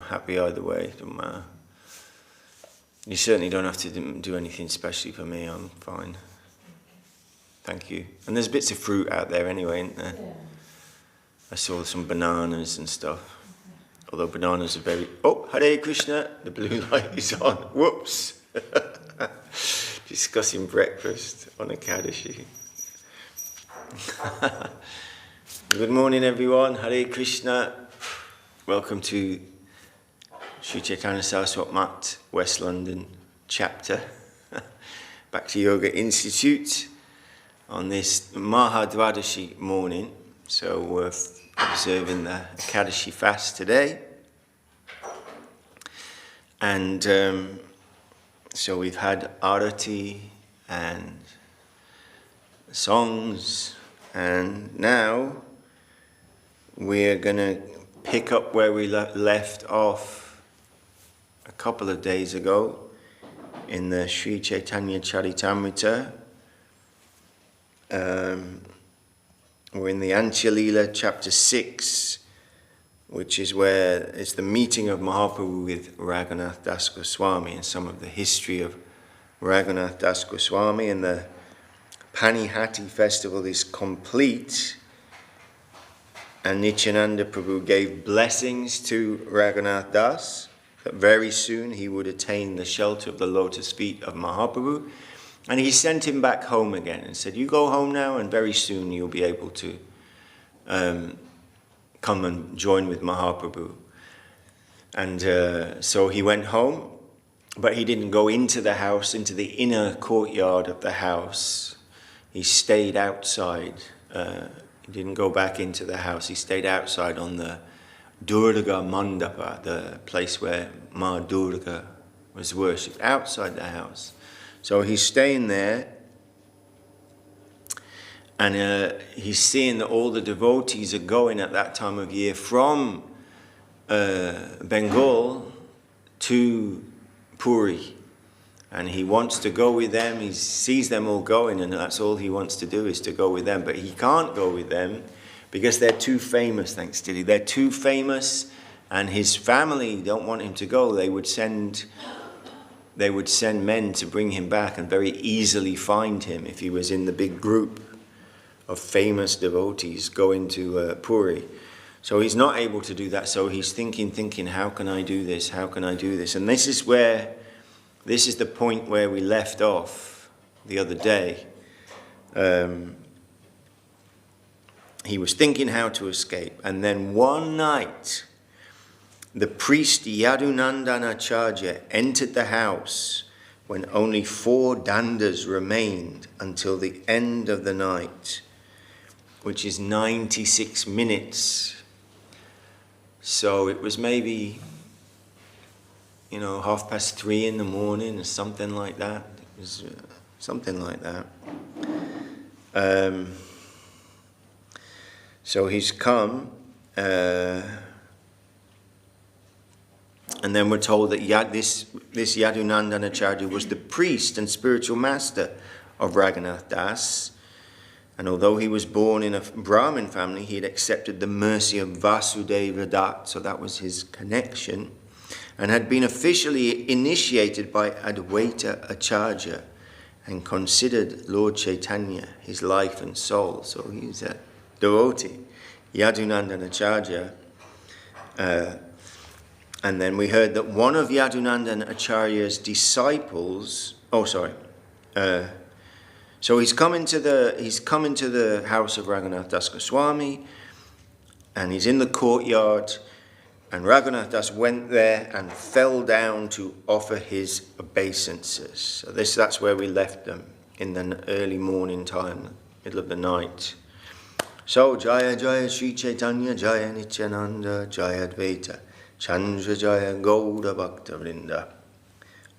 happy either way, doesn't matter. You certainly don't have to do anything specially for me, I'm fine. Thank you. And there's bits of fruit out there anyway, isn't there? Yeah. I saw some bananas and stuff. Although bananas are very... Oh, Hare Krishna, the blue light is on. Whoops. Discussing breakfast on Ekadashi. Good morning, everyone. Hare Krishna. Welcome to Sri Chaitanya Saraswat Mat, West London chapter. Bhakti Yoga Institute on this Mahadvadashi morning. So we're observing the Ekadashi fast today. And so we've had Arati and songs, and now we're going to pick up where we left off a couple of days ago in the Sri Chaitanya Charitamrita. We're in the Antya-lila chapter 6, which is where it's the meeting of Mahaprabhu with Raghunath Das Goswami and some of the history of Raghunath Das Goswami. And the Panihati festival is complete, and Nityananda Prabhu gave blessings to Raghunath Das that very soon he would attain the shelter of the lotus feet of Mahaprabhu. And he sent him back home again and said, you go home now and very soon you'll be able to come and join with Mahaprabhu. And so he went home, but he didn't go into the house, into the inner courtyard of the house. He stayed outside. He didn't go back into the house. He stayed outside on the Durga Mandapa, the place where Ma Durga was worshipped, outside the house. So he's staying there, and he's seeing that all the devotees are going at that time of year from Bengal to Puri. And he wants to go with them. He sees them all going, and that's all he wants to do is to go with them. But he can't go with them because they're too famous, thanks to you. They're too famous, and his family don't want him to go. They would send men to bring him back and very easily find him if he was in the big group of famous devotees going to Puri. So he's not able to do that. So he's thinking, how can I do this? How can I do this? And this is the point where we left off the other day. He was thinking how to escape. And then one night, the priest Yadunandanacharya entered the house when only 4 dandas remained until the end of the night, which is 96 minutes. So it was maybe, 3:30 in the morning or something like that. It was something like that. So he's come, and then we're told that this Yadunandanacharya was the priest and spiritual master of Raghunath Das. And although he was born in a Brahmin family, he had accepted the mercy of Vasudeva Dutt, so that was his connection, and had been officially initiated by Advaita Acharya and considered Lord Chaitanya his life and soul. So he's a devotee, Yadunandanacharya. And then we heard that one of Yadunandanacharya's disciples, so he's come into the house of Raghunath Das Goswami, and he's in the courtyard, and Raghunath Das went there and fell down to offer his obeisances. So that's where we left them, in the early morning time, middle of the night. So Jaya Jaya Sri Chaitanya Jaya Nityananda Jaya Advaita Chandra Jaya Gauda Bhakta Vrinda.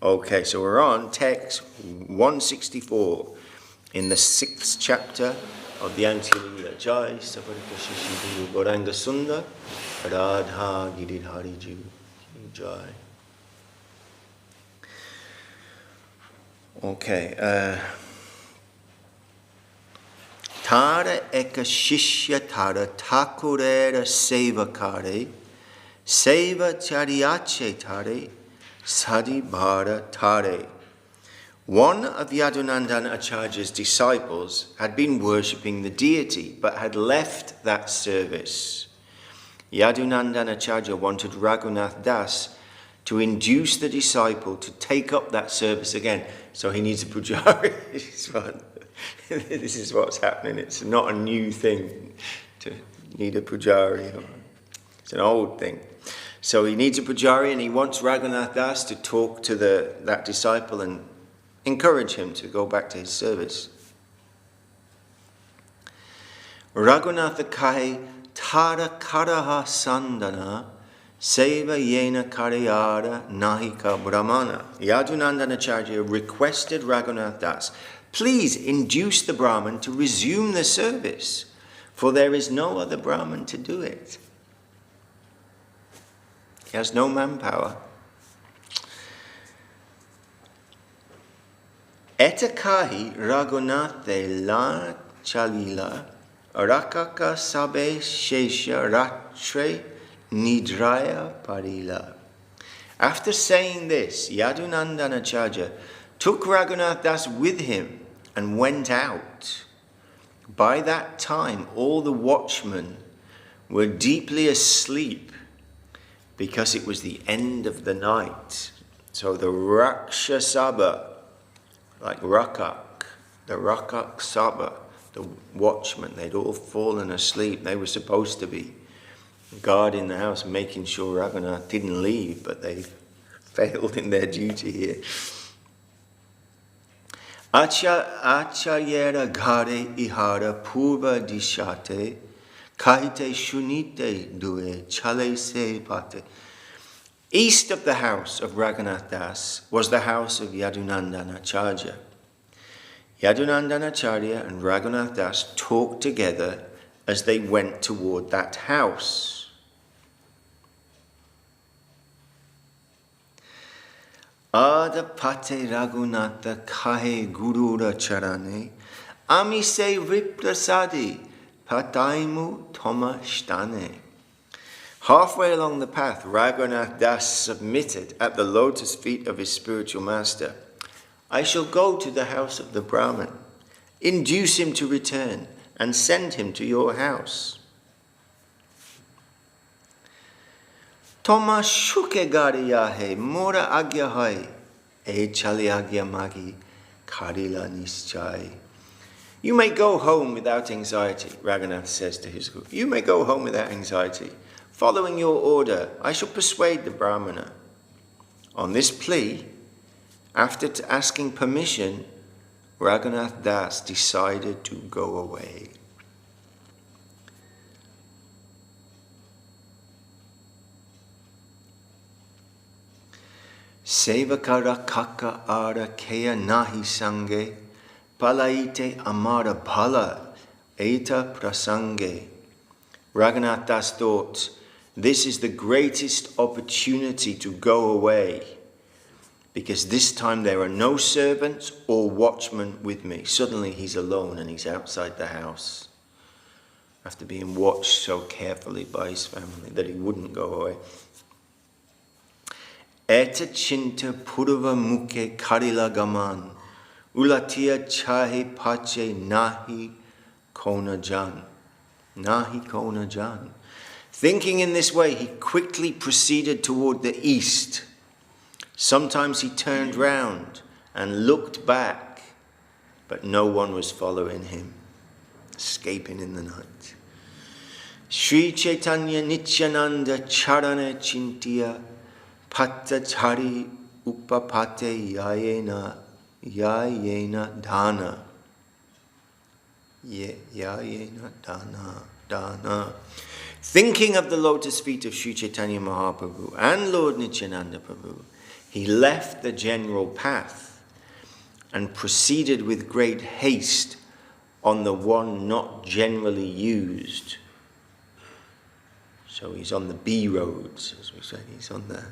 Okay, so we're on text 164 in the 6th chapter of the Antya-lila. Jai Saparika Shishi Guru Gauranga Sundar Radha Giridhari Ji Jai. Okay, Tara eka shishya tara thakurera sevakare Seva chariache tare, sadi bhara tare. One of Yadunandana Acharya's disciples had been worshipping the deity, but had left that service. Yadunandana Acharya wanted Raghunath Das to induce the disciple to take up that service again. So he needs a pujari. This is what's happening. It's not a new thing to need a pujari. It's an old thing. So he needs a pujari, and he wants Raghunath Das to talk to that disciple and encourage him to go back to his service. Raghunatha kahe tara karaha sandana seva yena karyara nahika brahmana. Yadunandana Acharya requested Raghunath Das, please induce the Brahman to resume the service, for there is no other Brahman to do it. He has no manpower. Etakahi Raghunathe la chalila rakaka sabe shesha ratre nidraya parila. After saying this, Yadunandana Acharya took Raghunath Das with him and went out. By that time, all the watchmen were deeply asleep because it was the end of the night. So the Rakshasabha, like Rakak, the Rakak Sabha, the watchmen, they'd all fallen asleep. They were supposed to be guarding the house, making sure Raghunath didn't leave, but they failed in their duty here. Acharyera gare ihara purva dishate kahite shunite due chale se pate. East of the house of Raghunath Das was the house of Yadunandana Acharya. Yadunandana Acharya and Raghunath Das talked together as they went toward that house. Adapate Raghunatha kahe gurura charane amise riprasadi pataimu toma shtane. Halfway along the path, Raghunath Das submitted at the lotus feet of his spiritual master. I shall go to the house of the Brahman, induce him to return, and send him to your house. Toma shuke gariyahe mora agya hai e chali agya magi karila nischai. You may go home without anxiety, Raghunath says to his guru. You may go home without anxiety. Following your order, I shall persuade the Brahmana. On this plea, after asking permission, Raghunath Das decided to go away. Sevakara kaka ara kea nahi sange palaite amara bhala eta prasange. Raghunath Das thought, this is the greatest opportunity to go away, because this time there are no servants or watchmen with me. Suddenly he's alone and he's outside the house, after being watched so carefully by his family that he wouldn't go away. Eta chinta purva mukhe karila gaman ulatia chahe pache nahi kona jan. Nahi kona jan. Thinking in this way, he quickly proceeded toward the east. Sometimes he turned round and looked back, but no one was following him, escaping in the night. Sri Chaitanya Nityananda Charane Chintiya Patachari Upapate Yayena Dana. Yayena Dana. Thinking of the lotus feet of Sri Chaitanya Mahaprabhu and Lord Nityananda Prabhu, he left the general path and proceeded with great haste on the one not generally used. So he's on the B roads, as we say. He's on the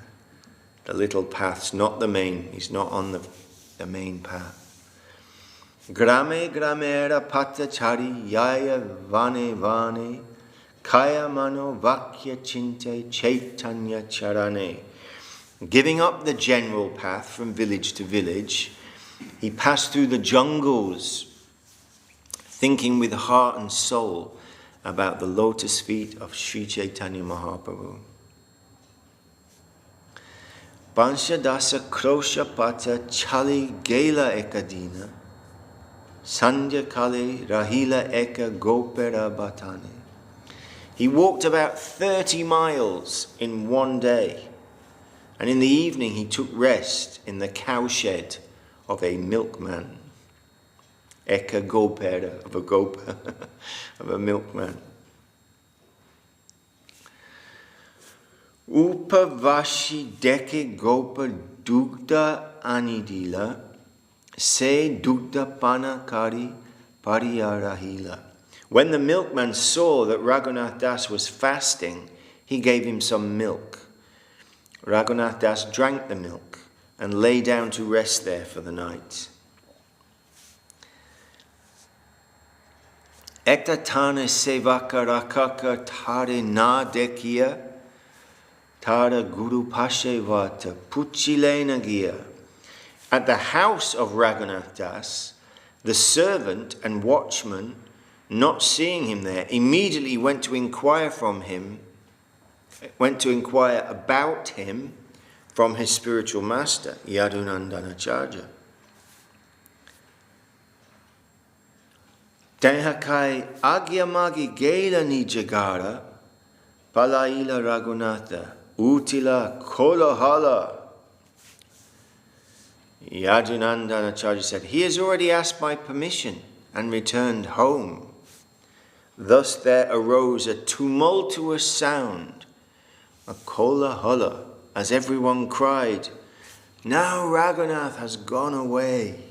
little paths, not the main. He's not on the main path. Grame gramera patachari yaya vane vane kaya mano vakya chinte chaitanya charane. Giving up the general path from village to village, he passed through the jungles, thinking with heart and soul about the lotus feet of Sri Chaitanya Mahaprabhu. Panchadasa krosha pata chali gela ekadina, sandhya kale rahila eka gopera batane. He walked about 30 miles in one day, and in the evening he took rest in the cowshed of a milkman. Eka gopera, of a gopa, of a milkman. Upavashi deke gopa dugda anidila, se dugda panakari pariyarahila. When the milkman saw that Raghunath Das was fasting, he gave him some milk. Raghunath Das drank the milk and lay down to rest there for the night. Ekta tane sevaka rakaka tare na dekia, tara guru pashe vata puchilena gia. At the house of Raghunath Das, the servant and watchman, not seeing him there, immediately went to inquire about him from his spiritual master, Yadunandanacharya. Tehakai agyamagi gela nijagara, palaila Raghunatha, utila kolahala. Yadunandanacharya said, he has already asked my permission and returned home. Thus there arose a tumultuous sound, a kolahala, as everyone cried, now Raghunath has gone away.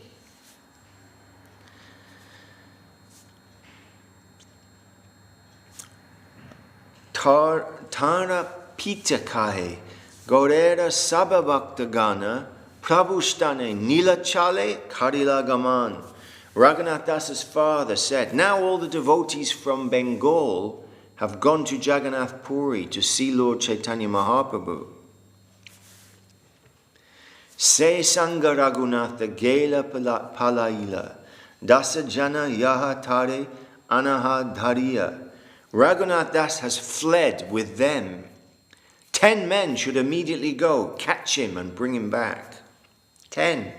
Tara pitakahe, gorera sababhaktagana, prabhushtane nilachale karila gaman. Raghunath Das's father said, now all the devotees from Bengal have gone to Jagannath Puri to see Lord Chaitanya Mahaprabhu. Se sanga Raghunatha gela palaila, dasa jana yaha tare anaha dhariya. Raghunath Das has fled with them. 10 men should immediately go, catch him and bring him back. 10.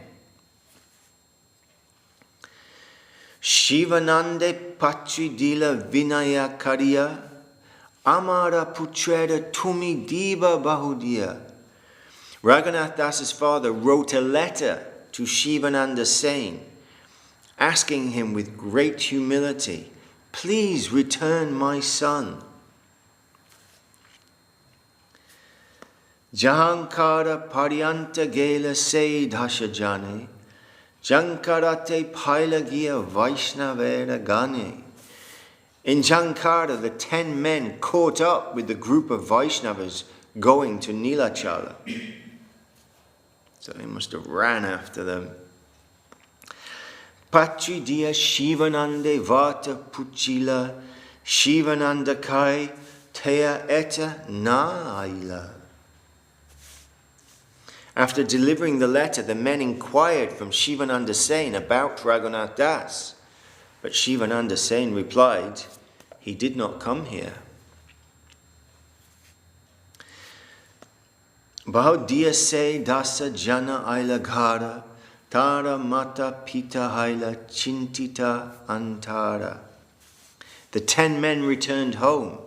Shivanande Patridila Vinaya Kariya, Amara Putreda Tumi Diva Bahudiya. Raghunath Das's father wrote a letter to Shivananda saying, asking him with great humility, please return my son. Jahankara Paryanta Gela Se Dhashajane, Jankarate Pailagia Vaishnavera Gane. In Jankara, the 10 men caught up with the group of Vaishnavas going to Nilachala. So they must have ran after them. Patridiya Shivanande Vata Puchila, Shivananda Kai Teya Eta Naila. After delivering the letter, the men inquired from Shivananda Sen about Raghunath Das. But Shivananda Sen replied, he did not come here. Bahudya se dasa jana aila ghara, tara mata pita haila chintita antara. The 10 men returned home,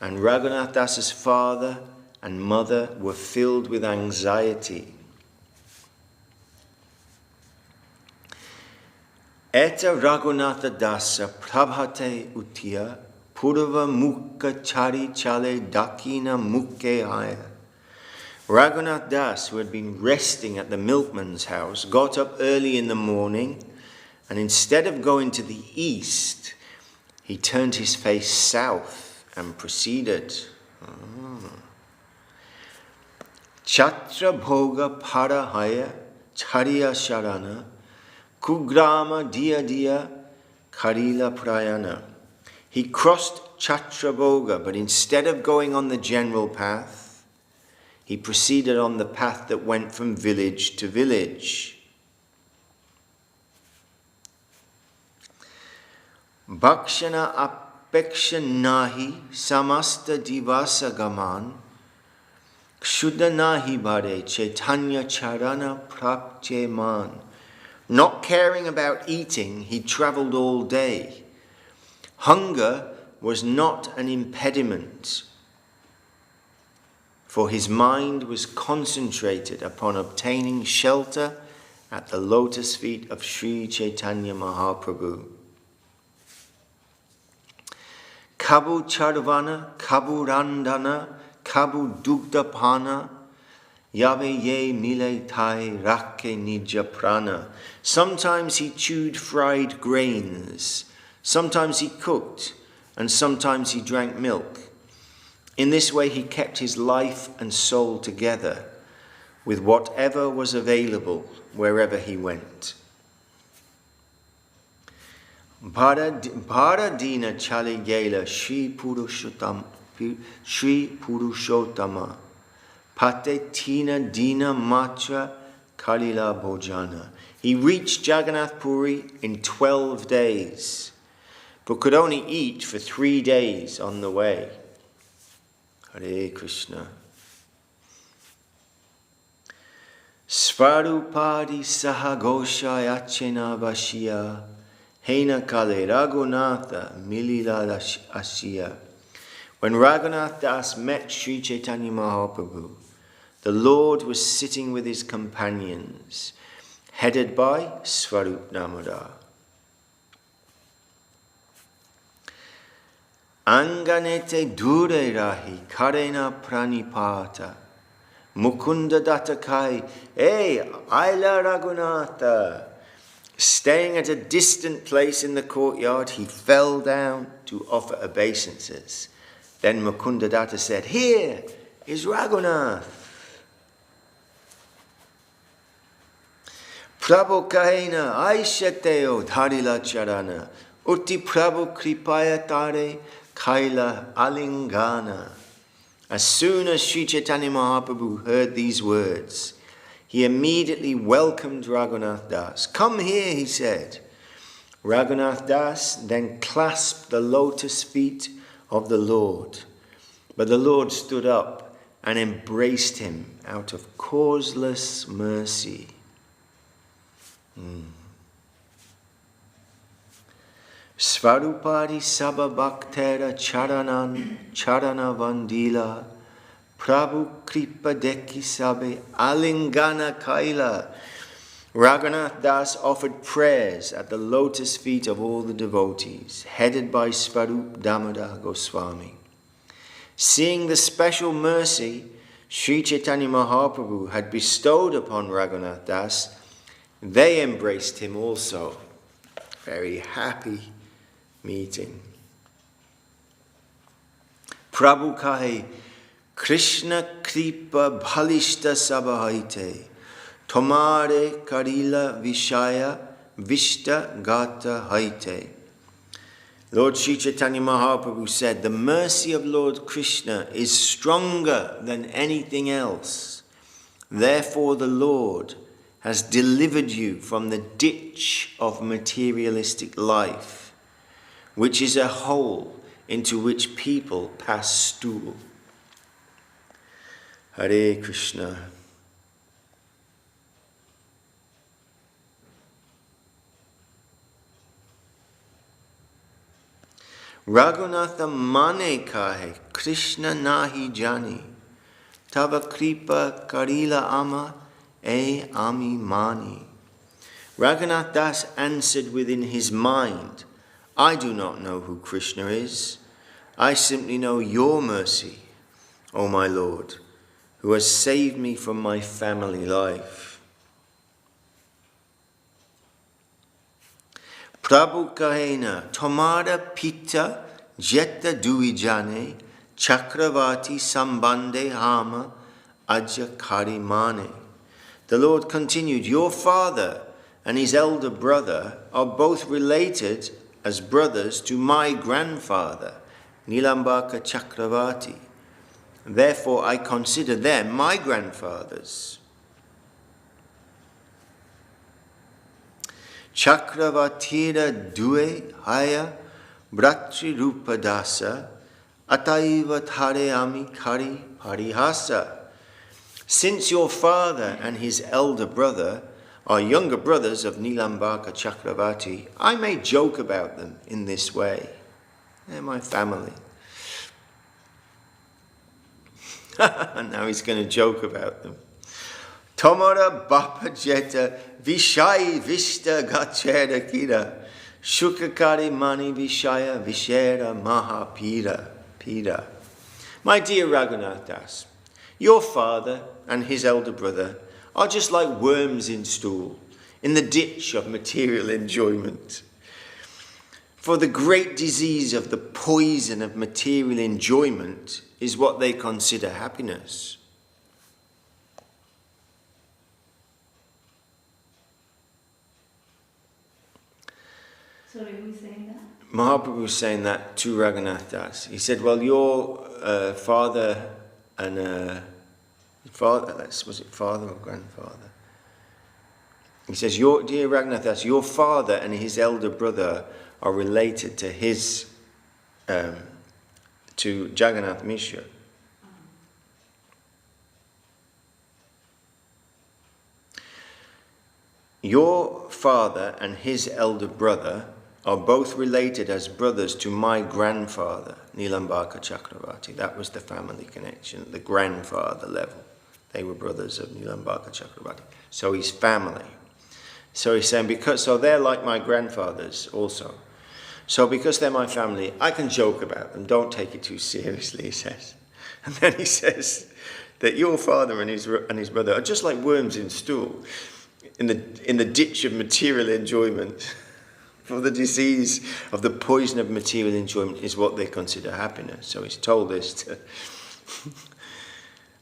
and Raghunath Das's father and mother were filled with anxiety. Eta Raghunatha Dasa prabhate utya purva mukha chari chale dakina mukke haya. Raghunath Das, who had been resting at the milkman's house, got up early in the morning, and instead of going to the east, he turned his face south and proceeded. Chatra bhoga parahaya chariya sharana kugrama dia dia karila prayana. He crossed Chatraboga, but instead of going on the general path, he proceeded on the path that went from village to village. Bhakshana apeksha nahi samasta divasa gaman kshuddha nahi bhare chaitanya charana prapche man. Not caring about eating, he travelled all day. Hunger was not an impediment, for his mind was concentrated upon obtaining shelter at the lotus feet of Sri Chaitanya Mahaprabhu. Kabu charvana, kabu randana, kabu dugdapana, yabe ye mile thai rakke nija prana. Sometimes he chewed fried grains, sometimes he cooked, and sometimes he drank milk. In this way he kept his life and soul together with whatever was available wherever he went. Bharadina chali gela Shri Purushottama Pate Tina Dina Matra Kalila Bhojana. He reached Jagannath Puri in 12 days, but could only eat for 3 days on the way. Hare Krishna. Svarupadi Sahagosha Yachena Vashya Hena Kale Raghunatha Milila Asya. When Raghunath Das met Sri Chaitanya Mahaprabhu, the Lord was sitting with his companions, headed by Svarup Damodar. Anganete dure rahi karena pranipata Mukunda datakai Aila Raghunatha. Staying at a distant place in the courtyard, he fell down to offer obeisances. Then Mukundadatta said, "Here is Raghunath." Prabhu kahena aishateo dharila charana utti Prabhu kripaya tare kaila alingana. As soon as Sri Chaitanya Mahaprabhu heard these words, he immediately welcomed Raghunath Das. "Come here," he said. Raghunath Das then clasped the lotus feet of the Lord. But the Lord stood up and embraced him out of causeless mercy. Svarupadi Sabha Bhaktera Charana Vandila Prabhu Kripa Deki Sabe Alingana Kaila. Raghunath Das offered prayers at the lotus feet of all the devotees, headed by Svarup Damodar Goswami. Seeing the special mercy Sri Chaitanya Mahaprabhu had bestowed upon Raghunath Das, they embraced him also. Very happy meeting. Prabhu kahe Krishna kripa bhalishta sabahaite Tomare karila vishaya vishta gata haite. Lord Sri Chaitanya Mahaprabhu said, "The mercy of Lord Krishna is stronger than anything else. Therefore the Lord has delivered you from the ditch of materialistic life, which is a hole into which people pass stool." Hare Krishna. Raghunatha mane kahe Krishna nahi jani Tava kripa karila ama ami mani. Raghunath Das answered within his mind, "I do not know who Krishna is. I simply know your mercy, O my Lord, who has saved me from my family life." Prabhu kahena tomara pita jetta duijane chakravati sambande hama ajya karimane. The Lord continued, "Your father and his elder brother are both related as brothers to my grandfather, Nilambaka Chakravarti. Therefore I consider them my grandfathers. Chakravartira due haya bratri rupadasa ataiva thare ami kari parihasa. Since your father and his elder brother are younger brothers of Nilambaka Chakravarti, I may joke about them in this way. They're my family. And now he's going to joke about them. Tomara bapa jeta vishai vista gachera kira shukakari mani vishaya vishera mahapira pira. My dear Raghunath Das, your father and his elder brother are just like worms in stool, in the ditch of material enjoyment. For the great disease of the poison of material enjoyment is what they consider happiness. Sorry, who's saying that? Mahaprabhu was saying that to Raghunath Das. He said, well, your father and... was it father or grandfather? He says, dear Raghunath Das, your father and his elder brother are related to to Jagannath Mishra. Your father and his elder brother are both related as brothers to my grandfather, Nilambaka Chakravarti. That was the family connection at the grandfather level. They were brothers of Nilambaka Chakravarti. So he's family. So he's saying, so they're like my grandfathers also. So because they're my family, I can joke about them. Don't take it too seriously, he says. And then he says that your father and his brother are just like worms in stool, in the ditch of material enjoyment. For the disease of the poison of material enjoyment is what they consider happiness. So he's told this to...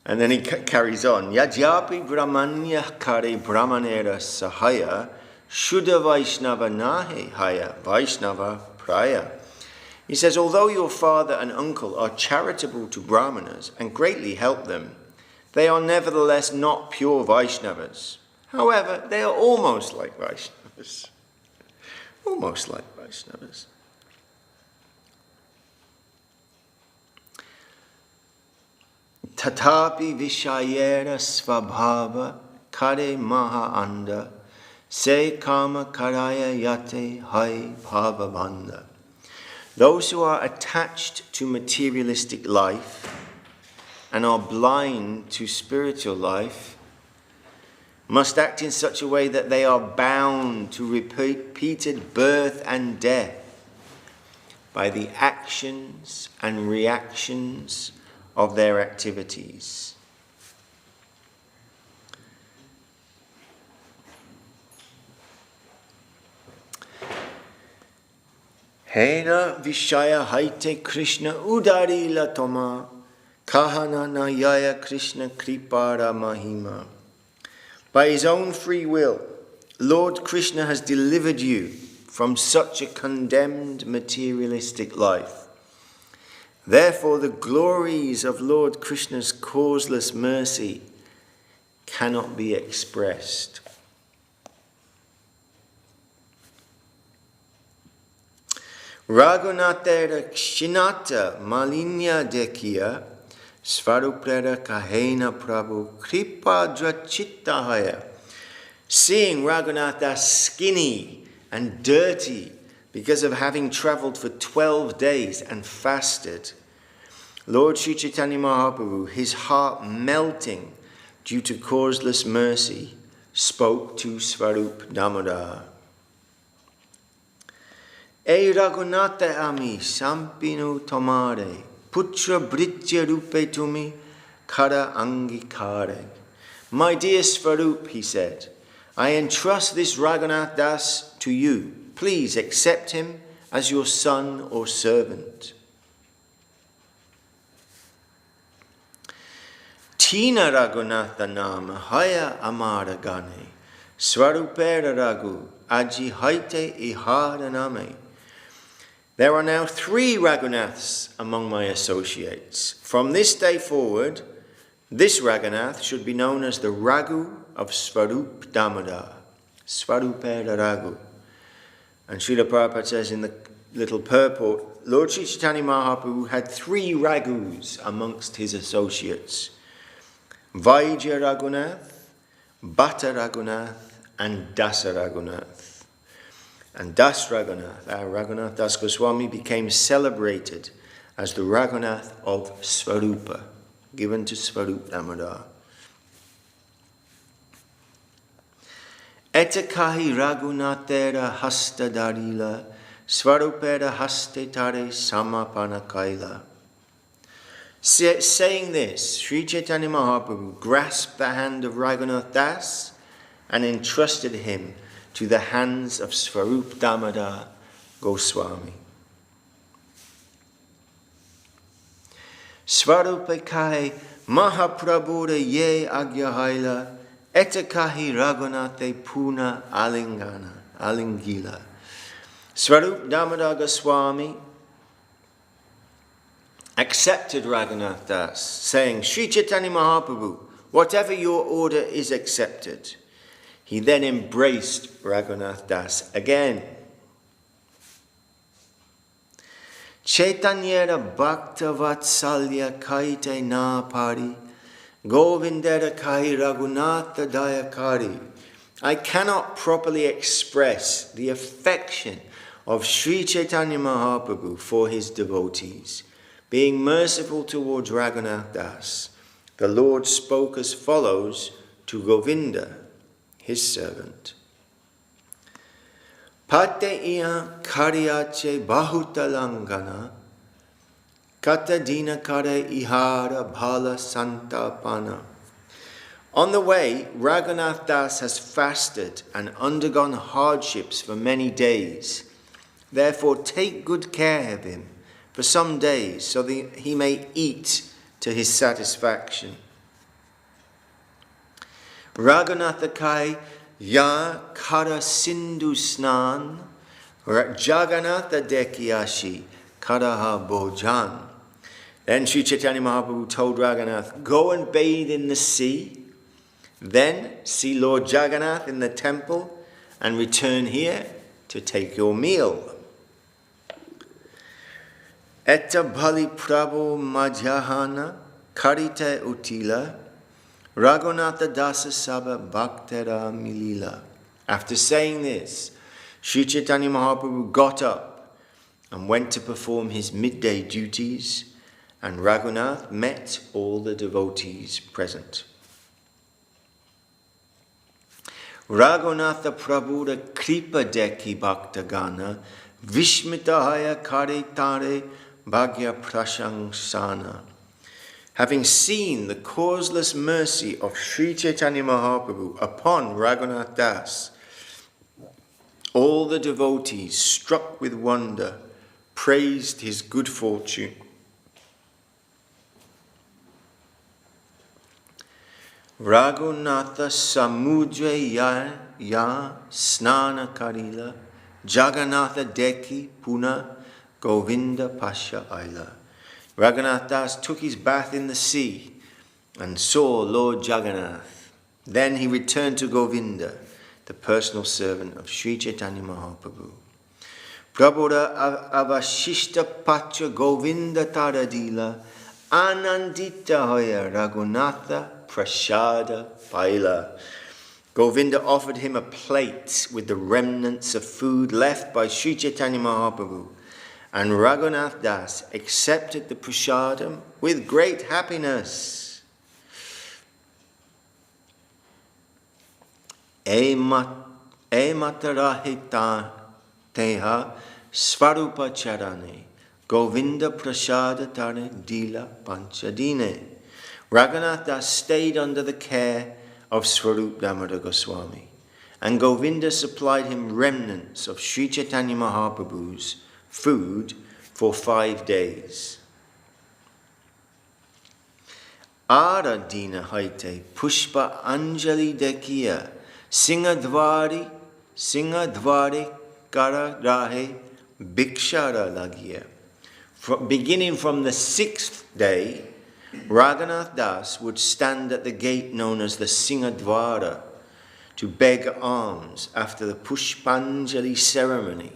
And then he carries on. Yajyapi brahmanya kare brahmanera sahaya shuddha vaishnava nahe haya vaishnava praya. He says, although your father and uncle are charitable to brahmanas and greatly help them, they are nevertheless not pure Vaishnavas. However, they are almost like Vaishnavas. Almost like Vaishnavas. Tatapi vishayera svabhava kare maha anda se kama karaya yate hai bhavabanda. Those who are attached to materialistic life and are blind to spiritual life must act in such a way that they are bound to repeated birth and death by the actions and reactions of their activities. Hena vishaya haite Krishna udari latoma kahana nayaya Krishna kripara mahima. By his own free will, Lord Krishna has delivered you from such a condemned materialistic life. Therefore, the glories of Lord Krishna's causeless mercy cannot be expressed. Raghunatera kshinata malinya dekhiya svarupreda kahena Prabhu kripa drachittahaya. Seeing Raghunath Das skinny and dirty because of having travelled for 12 days and fasted, Lord Sri Chaitanya Mahaprabhu, his heart melting due to causeless mercy, spoke to Svarup Damodar. E Raghunatha ami sampinu tomare putra britya rupe tumi kara angikare. My dear Svarup, he said, I entrust this Raghunath Das to you. Please accept him as your son or servant. Tina Raghunatha nama haya amara gane Svarupera Raghu aji haite ihara name. There are now 3 Raghunaths among my associates. From this day forward, this Raghunath should be known as the Raghu of Svarup Damodar, Svarupeda Raghu. And Srila Prabhupada says in the little purport, Lord Sri Chaitanya Mahaprabhu had 3 Raghus amongst his associates: Vaidya Raghunath, Bhatta Raghunath, and Dasa Raghunath. And Das Raghunath, our Raghunath Das Goswami, became celebrated as the Raghunath of Svarupa, given to Svarup Damodar. Etakahi Raghunathera hasta darila, Svarupera haste tare samapana kaila. Saying this, Sri Chaitanya Mahaprabhu grasped the hand of Raghunath Das and entrusted him to the hands of Svarup Damodar Goswami. Svarupa kai Mahaprabhuda ye agyahaila, etakahi Raghunathe puna alingila. Svarup Damodar Goswami accepted Raghunath Das, saying, Sri Chaitanya Mahaprabhu, whatever your order is accepted. He then embraced Raghunath Das again. Chaitanyera Bhakta Vatsalya Kaite Na Pari, Govindera Kai Raghunatha Dayakari. I cannot properly express the affection of Sri Chaitanya Mahaprabhu for his devotees. Being merciful towards Raghunath Das, the Lord spoke as follows to Govinda, his servant. Pate iya karyache bahutalangana, katadina kare ihara bhala santapana. On the way, Raghunath Das has fasted and undergone hardships for many days. Therefore, take good care of him for some days, so that he may eat to his satisfaction. Raghunatha kai ya kara sindhu snan, Jagannatha dekyashi karaha bojan. Then Sri Chaitanya Mahaprabhu told Raghunath, go and bathe in the sea, then see Lord Jagannath in the temple, and return here to take your meal. Etta bhali prabhu majahana karite utila, Raghunatha dasa sabha bhaktera milila. After saying this, Sri Chaitanya Mahaprabhu got up and went to perform his midday duties, and Raghunath met all the devotees present. Raghunatha Prabhuda kripa deki bhakta gana, vishmitahaya kare tare bhagya prashangsana. Having seen the causeless mercy of Sri Chaitanya Mahaprabhu upon Raghunath Das, all the devotees, struck with wonder, praised his good fortune. Raghunatha samudre ya snana karila, Jagannatha deki puna Govinda pasha aila. Raghunath Das took his bath in the sea and saw Lord Jagannath. Then he returned to Govinda, the personal servant of Sri Chaitanya Mahaprabhu. Prabhuda avashishta patra Govinda taradila, anandita hoya Raghunatha prasada paila. Govinda offered him a plate with the remnants of food left by Sri Chaitanya Mahaprabhu, and Raghunath Das accepted the prasadam with great happiness. E matarahita teha svarupa charane, Govinda prasada tare dila panchadine. Raghunath Das stayed under the care of Svarup Damodar Goswami, and Govinda supplied him remnants of Sri Chaitanya Mahaprabhu's food for 5 days. Aradina haite pushpa anjali dekiya, singadvari kara rahe Bhikshara Lagiya. Beginning from the 6th day, Raghunath Das would stand at the gate known as the Singadvara to beg alms after the Pushpanjali ceremony,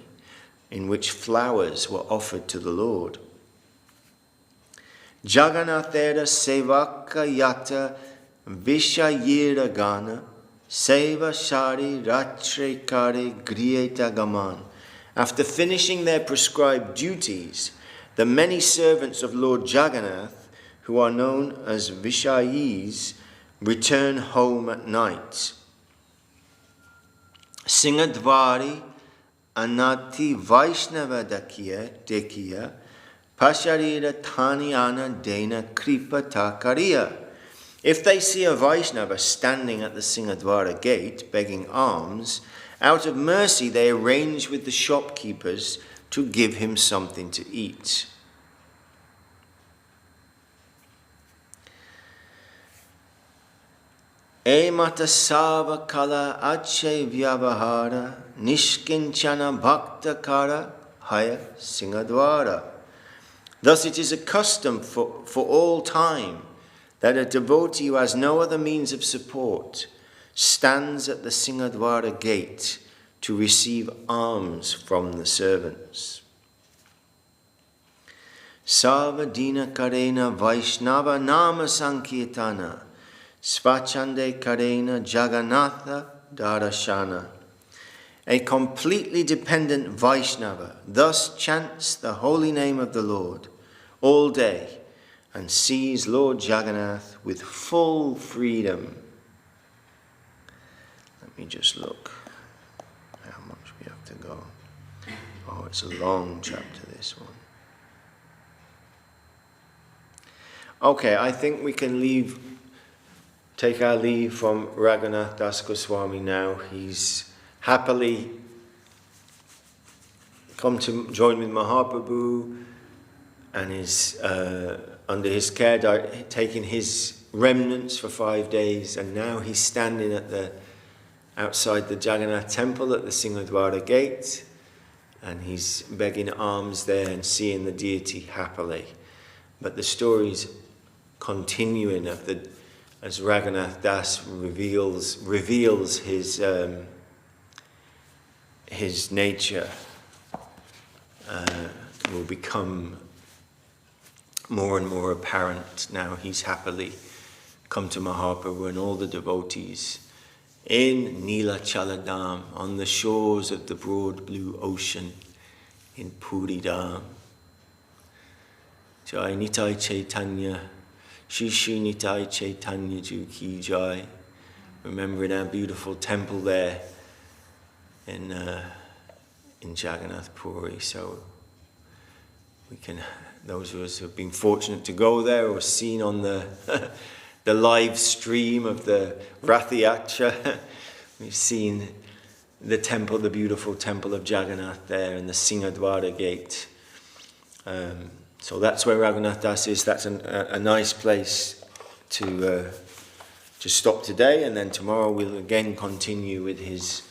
in which flowers were offered to the Lord. Jagannathera Sevaka Yata Vishayira Gana Seva Shari Ratre Kare Griyeta Gaman. After finishing their prescribed duties, the many servants of Lord Jagannath, who are known as Vishayis, return home at night. Singadvari Anati Vaishnava Dekiya Pasharira Tanyana Dena Kripa Takariya. If they see a Vaishnava standing at the Singadvara gate begging alms, out of mercy they arrange with the shopkeepers to give him something to eat. Emata Sava Kala Ache Vyavahara Nishkinchana Bhakta Kara Haya Singadvara. Thus it is a custom for all time that a devotee who has no other means of support stands at the Singadvara gate to receive alms from the servants. Sarvadina Karena Vaishnava Nama Sankirtana Svachande Karena Jagannatha Darashana. A completely dependent Vaishnava thus chants the holy name of the Lord all day and sees Lord Jagannath with full freedom. Let me just look how much we have to go. Oh, it's a long chapter, this one. Okay, I think we can take our leave from Raghunath Das Goswami now. He's happily come to join with Mahaprabhu and is under his care, taking his remnants for 5 days, and now he's standing outside the Jagannath temple at the Singadvara gate, and he's begging alms there and seeing the deity happily. But the story's continuing as Raghunath Das reveals his nature will become more and more apparent. Now he's happily come to Mahaprabhu and all the devotees in Nila Chaladam, on the shores of the broad blue ocean in Puri Dham. Jai Nitai Chaitanya, Shri Shri Nitai Chaitanya Ju Ki Jai. Remembering our beautiful temple there in Jagannath Puri. So we can, those of us who have been fortunate to go there or seen on the the live stream of the Rathayatra, we've seen the temple, the beautiful temple of Jagannath there, and the Singadvara gate. So that's where Raghunath Das is. That's a nice place to stop today, and then tomorrow we'll again continue with his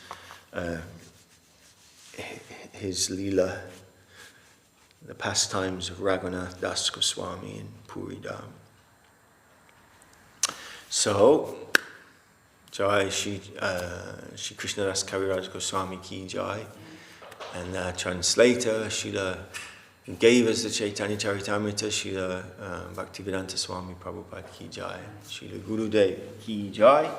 Leela, the pastimes of Raghunath Das Goswami in Puri Dham. So, Jai Shri Krishna Das Kaviraj Goswami Ki Jai, and the translator Srila gave us the Chaitanya Charitamrita, Srila Bhaktivedanta Swami Prabhupada Ki Jai, Srila Gurudev Ki Jai.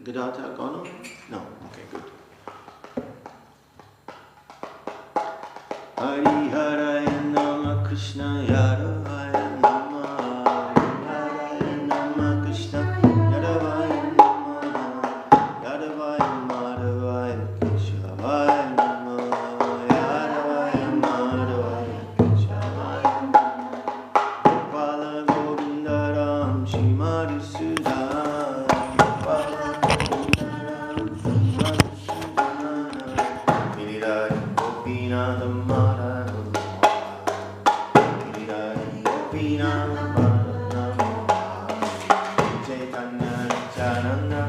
Gadata gone on? No, okay, good. Hari Haraya Nama Krishna Yadavaya Nama Hari Haraya Nama Krishna Yadavaya Nama Yadavaya Madhavaya Keshavaya Nama Yadavaya Madhavaya Keshavaya Gopala Govindaram Shrimadi Sudhana Gopala Govindaram Shrimadi Sudhana Giridhari Gopinatham Chaitanya Nityananda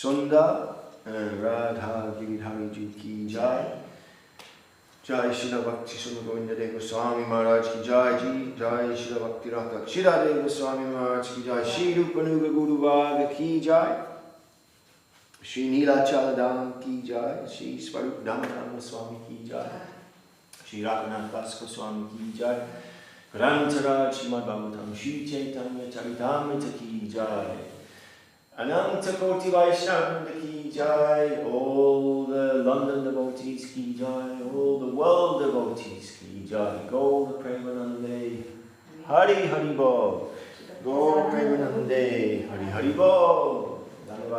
Sundar Radha Giridhari Ji ki Jai. Jai Srila Bhakti Sundar Govinda Deva Goswami Maharaj ki Jai Ji. Jai Srila Bhakti Rata Kshira Deva Goswami Maharaj ki Jai. Shri Rupanuga Guru Bhaga ki Jai. Shri Neelachal Dham ki Jai. Shri Swarup Dhamma Goswami ki Jai. Shri Raghunath Das Goswami ki Jai. Grantaraj Srimad Bhagavatam Shri Chaitanya Charitamrita ki Jai. Ananta Koti Vaishnava ki Jai, all the London devotees ki Jai, all the world devotees ki Jai, Gaura Premanande, Hari Hari Bol, Gaura Premanande, Hari Hari Bol.